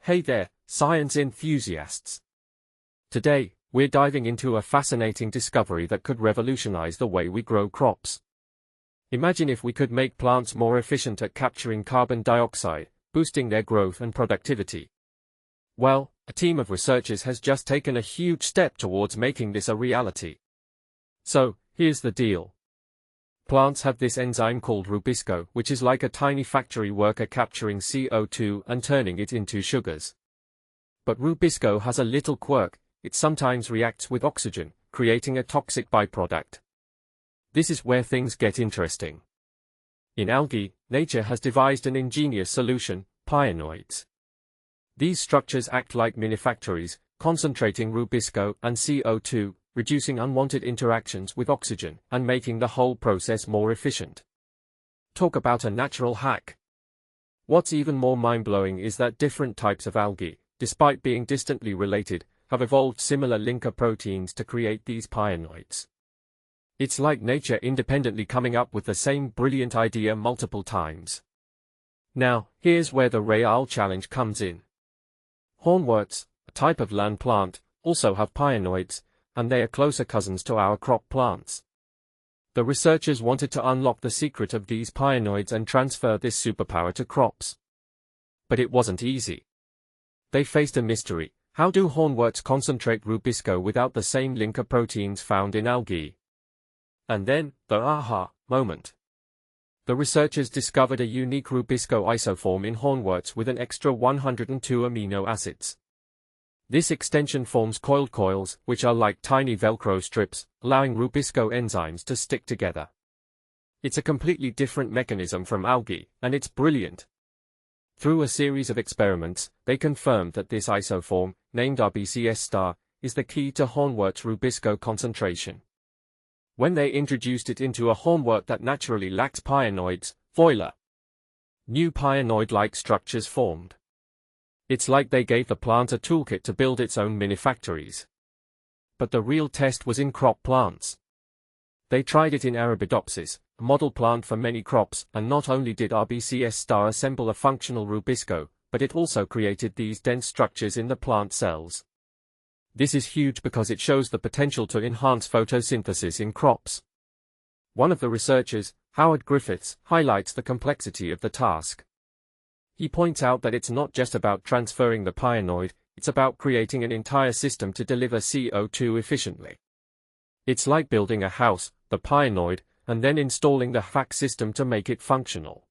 Hey there, science enthusiasts! Today, we're diving into a fascinating discovery that could revolutionize the way we grow crops. Imagine if we could make plants more efficient at capturing carbon dioxide, boosting their growth and productivity. Well, a team of researchers has just taken a huge step towards making this a reality. So, here's the deal. Plants have this enzyme called Rubisco, which is like a tiny factory worker capturing CO2 and turning it into sugars. But Rubisco has a little quirk: it sometimes reacts with oxygen, creating a toxic byproduct. This is where things get interesting. In algae, nature has devised an ingenious solution: pyrenoids. These structures act like mini factories, concentrating Rubisco and CO2, reducing unwanted interactions with oxygen, and making the whole process more efficient. Talk about a natural hack. What's even more mind-blowing is that different types of algae, despite being distantly related, have evolved similar linker proteins to create these pyrenoids. It's like nature independently coming up with the same brilliant idea multiple times. Now, here's where the real challenge comes in. Hornworts, a type of land plant, also have pyrenoids, and they are closer cousins to our crop plants. The researchers wanted to unlock the secret of these pyrenoids and transfer this superpower to crops. But it wasn't easy. They faced a mystery: how do hornworts concentrate Rubisco without the same linker proteins found in algae? And then, the aha moment. The researchers discovered a unique Rubisco isoform in hornworts with an extra 102 amino acids. This extension forms coiled coils, which are like tiny Velcro strips, allowing Rubisco enzymes to stick together. It's a completely different mechanism from algae, and it's brilliant. Through a series of experiments, they confirmed that this isoform, named RbcS-STAR, is the key to hornwort's Rubisco concentration. When they introduced it into a hornwort that naturally lacks pyrenoids, voila! New pyrenoid-like structures formed. It's like they gave the plant a toolkit to build its own mini-factories. But the real test was in crop plants. They tried it in Arabidopsis, a model plant for many crops, and not only did RbcS-STAR assemble a functional Rubisco, but it also created these dense structures in the plant cells. This is huge because it shows the potential to enhance photosynthesis in crops. One of the researchers, Howard Griffiths, highlights the complexity of the task. He points out that it's not just about transferring the pyrenoid, it's about creating an entire system to deliver CO2 efficiently. It's like building a house, the pyrenoid, and then installing the HVAC system to make it functional.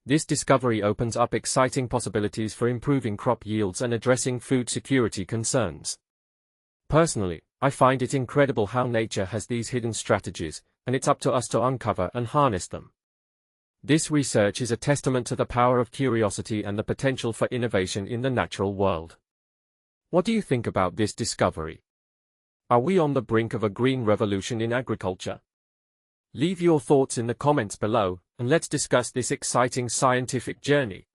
This discovery opens up exciting possibilities for improving crop yields and addressing food security concerns. Personally, I find it incredible how nature has these hidden strategies, and it's up to us to uncover and harness them. This research is a testament to the power of curiosity and the potential for innovation in the natural world. What do you think about this discovery? Are we on the brink of a green revolution in agriculture? Leave your thoughts in the comments below, and let's discuss this exciting scientific journey.